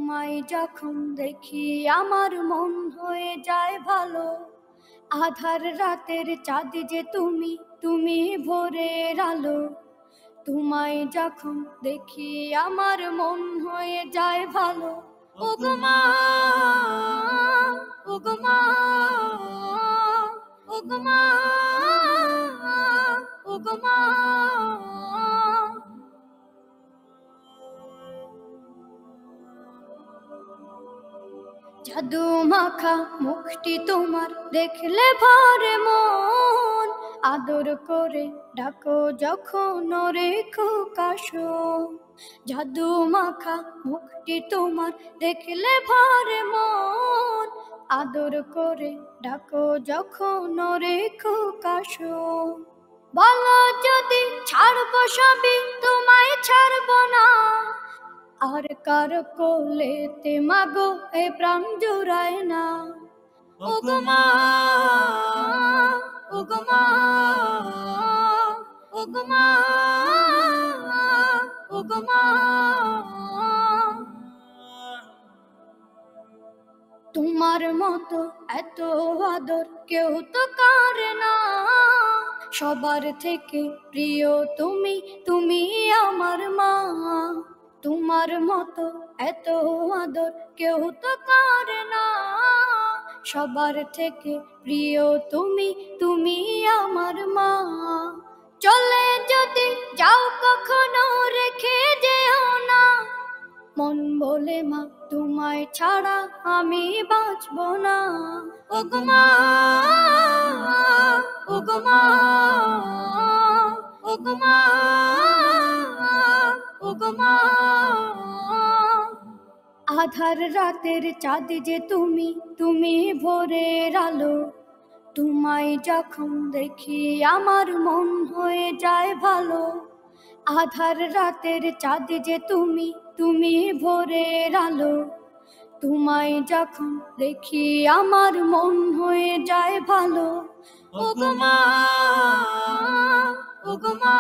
তোমায় যখন দেখি আমার মন হয়ে যায় ভালো। আধার রাতের চাঁদ যে তুমি, তুমি ভোরের আলো। তোমায় যখন দেখি আমার মন হয়ে যায় ভালো। ওগো মা, ওগো মা, ওগো মা, ওগো মা। জাদু মাখা মুখটি তোমার দেখলে ভরে মন। আদর করে ডাকো যখন ওরে খোকাশোন। জাদু মাখা মুখটি তোমার দেখলে ভরে মন। আদর করে ডাকো যখন ওরে খোকাশোন। বলো যদি ছাড়বো সবই, তোমায় ছাড়বো না। আর কার কোলেতে মাগো এ প্রাণ জুড়ায় না। ওগো মা, ওগো মা, ওগো মা, ওগো মা। তোমার মতো এত আদর কেউ তো করে না। সবার থেকে প্রিয় তুমি, তুমি আমার মা। তোমার মতো এত আদর কেউ তো করে না। সবার থেকে প্রিয় তুমি, তুমি আমার মা। চলে যদি যাও কখনো রেখে যেও না। মন বলে মা তোমায় ছাড়া আমি বাঁচব না। ওগো মা, ওগো মা, ওগো মা, ওগো মা। আধার রাতের চাঁদ যে তুমি, তুমি ভোরের আলো। তোমায় যখন দেখি আমার মন হয়ে যায় ভালো। আধার রাতের চাঁদ যে তুমি, তুমি ভোরের আলো। তোমায় যখন দেখি আমার মন হয়ে যায় ভালো। ওগো মা, ওগো মা।